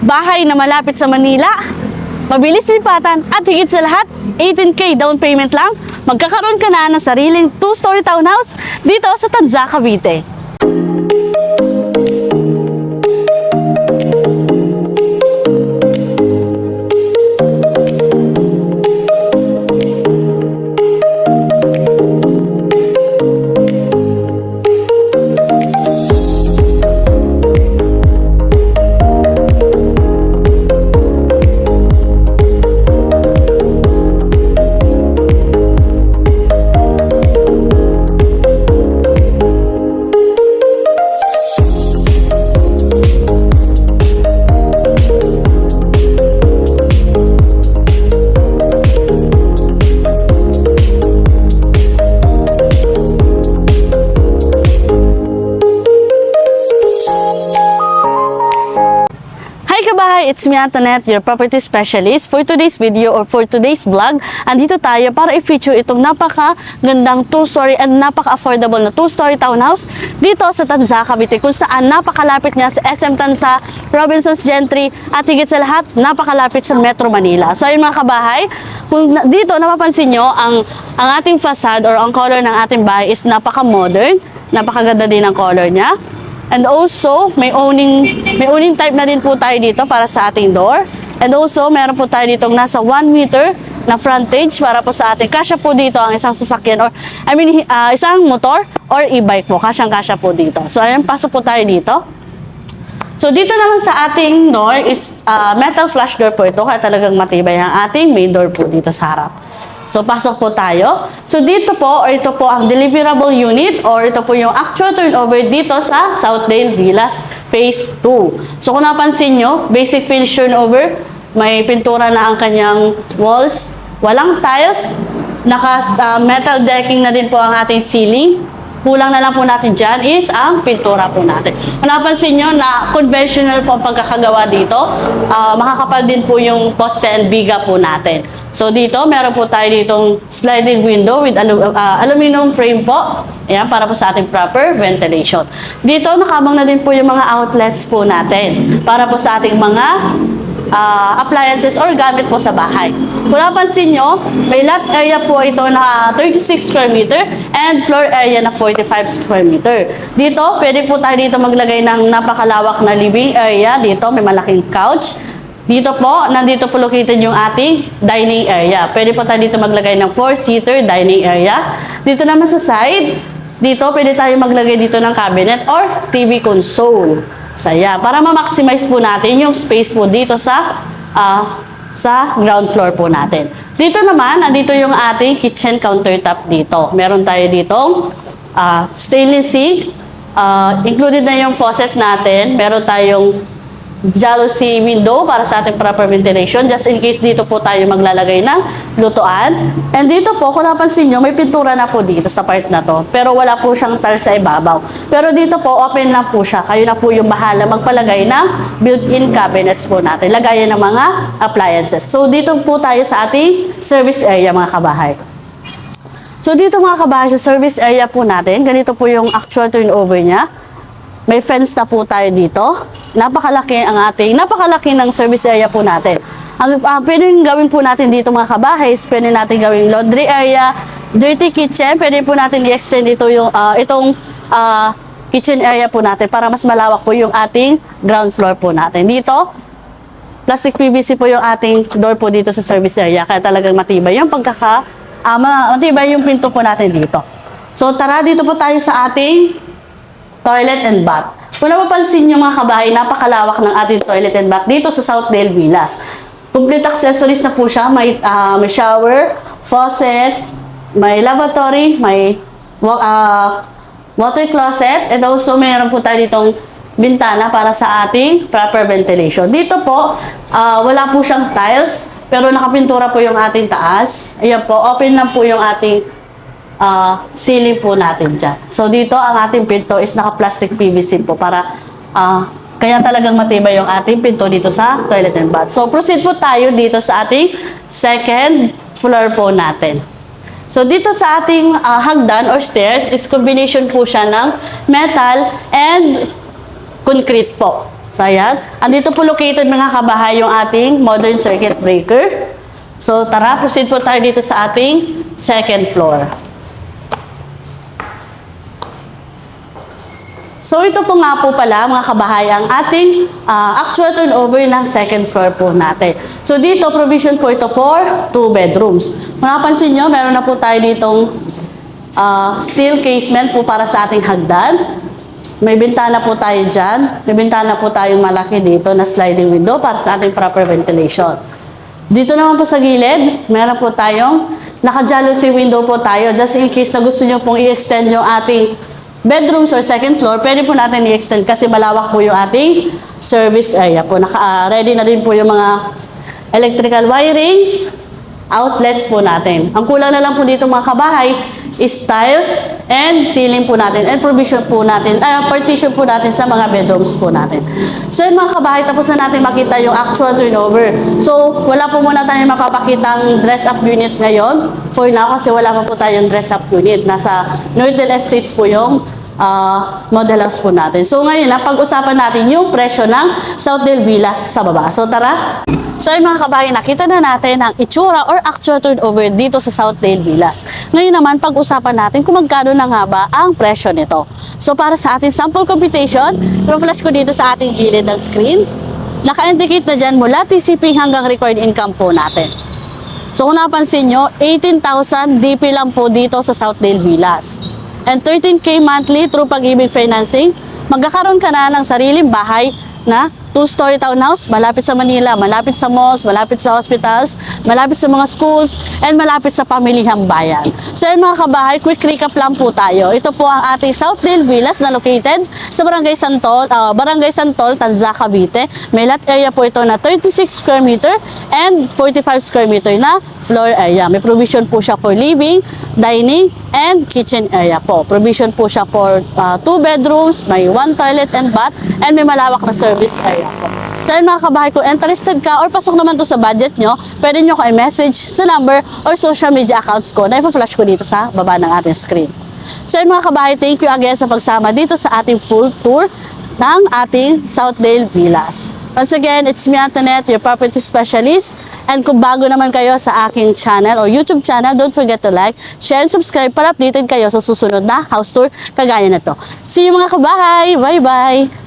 bahay na malapit sa Manila, mabilis lipatan at higit sa lahat, 18K down payment lang, magkakaroon ka na ng sariling 2-story townhouse dito sa Tanza, Cavite. It's me, Antoinette, your property specialist. For today's video or for today's vlog, andito tayo para i-feature itong napaka-gandang 2-story and napaka-affordable na 2-story townhouse dito sa Tanza, Cavite, kung saan napakalapit niya sa SM Tanza, Robinsons Gentry, at higit sa lahat, napakalapit sa Metro Manila. So ayun mga kabahay, kung dito napapansin nyo, ang ating facade or ang color ng ating bahay is napaka-modern, napakaganda din ang color niya. And also, may owning type na din po tayo dito para sa ating door. And also, meron po tayo dito nasa 1 meter na frontage para po sa ating. Kasya po dito ang isang sasakyan or, isang motor or e-bike po. Kasyang-kasya po dito. So, ayan, pasok po tayo dito. So, dito naman sa ating door is metal flush door po ito. Kaya talagang matibay ang ating main door po dito sa harap. So, pasok po tayo. So, dito po, or ito po ang deliverable unit or ito po yung actual turnover dito sa Southdale Villas Phase 2. So, kung napansin nyo, basic finish turnover, may pintura na ang kanyang walls, walang tiles, metal decking na din po ang ating ceiling. Kulang na lang po natin dyan is ang pintura po natin. Kung napansin nyo na conventional po ang pagkakagawa dito, makakapal din po yung poste and biga po natin. So dito, meron po tayo ditong sliding window with aluminum frame po. Ayan, para po sa ating proper ventilation. Dito, nakabang na din po yung mga outlets po natin para po sa ating mga appliances or gamit po sa bahay. Kung napansin nyo, may lot area po ito na 36 square meter and floor area na 45 square meter. Dito, pwede po tayo dito maglagay ng napakalawak na living area. Dito, may malaking couch. Dito po, nandito po located yung ating dining area. Pwede po tayo dito maglagay ng 4-seater dining area. Dito naman sa side, dito pwede tayo maglagay dito ng cabinet or TV console. Saya, para ma-maximize po natin yung space po dito sa ground floor po natin. Dito naman, nandito yung ating kitchen countertop dito. Meron tayo ditong stainless sink. Included na yung faucet natin. Meron tayong jalousie window para sa ating proper ventilation. Just in case dito po tayo maglalagay ng lutuan. And dito po, kung napansin nyo, may pintura na po dito sa part na to. Pero wala po siyang tiles sa ibabaw. Pero dito po, open lang po siya. Kayo na po yung bahala magpalagay ng built-in cabinets po natin. Lagayan ng mga appliances. So dito po tayo sa ating service area mga kabahay. So dito mga kabahay, sa service area po natin, ganito po yung actual turnover niya. May fence na po tayo dito. Napakalaki ng service area po natin. Ang pwedeng gawin po natin dito mga kabahay, pwede natin gawing laundry area, dirty kitchen, pwede po natin i-extend ito yung itong kitchen area po natin para mas malawak po yung ating ground floor po natin. Dito, plastic PVC po yung ating door po dito sa service area, kaya talagang matibay yung matibay yung pinto po natin dito. So tara, dito po tayo sa ating toilet and bath. Kung napapansin nyo mga kabahay, napakalawak ng ating toilet and bath dito sa Southdale Villas. Complete accessories na po siya. May shower, faucet, may lavatory, may water closet, and also mayroon po tayo ditong bintana para sa ating proper ventilation. Dito po, wala po siyang tiles, pero nakapintura po yung ating taas. Ayan po, open lang po yung ating ceiling po natin dyan. So dito ang ating pinto is naka-plastic PVC po para kaya talagang matibay yung ating pinto dito sa toilet and bath. So proceed po tayo dito sa ating second floor po natin. So dito sa ating hagdan or stairs is combination po siya ng metal and concrete po. So, ayan. Andito po located mga kabahay yung ating modern circuit breaker. So, tara, proceed po tayo dito sa ating second floor. So, ito po nga po pala mga kabahay ang ating actual turnover ng second floor po natin. So, dito provision po ito for 2 bedrooms. Kung napansin nyo, meron na po tayo ditong steel casement po para sa ating hagdan. May bintana po tayo dyan. May bintana po tayong malaki dito na sliding window para sa ating proper ventilation. Dito naman po sa gilid, meron po tayong naka-jalousie window po tayo. Just in case na gusto nyo pong i-extend yung ating bedrooms or second floor, pwede po natin i-extend kasi malawak po yung ating service area po. Naka-ready na din po yung mga electrical wirings, outlets po natin. Ang kulang na lang po dito mga kabahay is tiles and ceiling po natin and provision po natin, partition po natin sa mga bedrooms po natin. So yun mga kabahay, tapos na natin makita yung actual turnover. So wala po muna tayong mapapakitang dress-up unit ngayon for now kasi wala pa po tayong dress-up unit. Nasa Northern Estates po yung model house po natin. So ngayon, pag-usapan natin yung presyo ng Southdale Villas sa baba. So tara! So ay mga kabayan, nakita na natin ang itsura or actual turnover dito sa Southdale Villas. Ngayon naman, pag-usapan natin kung magkano na nga ba ang presyo nito. So para sa ating sample computation, i-flash ko dito sa ating gilid ng screen. Naka-indicate na dyan mula TCP hanggang required income po natin. So kung napansin nyo, 18,000 DP lang po dito sa Southdale Villas. And 13K monthly through Pag-ibig Financing, magkakaroon ka na ng sariling bahay na 2-story townhouse, malapit sa Manila, malapit sa malls, malapit sa hospitals, malapit sa mga schools, and malapit sa pamilihang bayan. So yun mga kabahay, quick recap lang po tayo. Ito po ang ating Southdale Villas na located sa Barangay Santol, Tanza, Cavite. May lot area po ito na 36 square meter and 45 square meter na floor area. May provision po siya for living, dining, and kitchen area po. Provision po siya for 2 bedrooms, may 1 toilet and bath, and may malawak na service area po. So yun mga kabahay, kung interested ka or pasok naman to sa budget nyo, pwede nyo ko i-message sa number or social media accounts ko na ipa-flash ko dito sa baba ng ating screen. So yun mga kabahay, thank you again sa pagsama dito sa ating full tour ng ating Southdale Villas. Once again, it's me, Antoinette, your property specialist. And kung bago naman kayo sa aking channel or YouTube channel, don't forget to like, share, and subscribe para updated kayo sa susunod na house tour kagaya na to. See you mga kabahay! Bye-bye!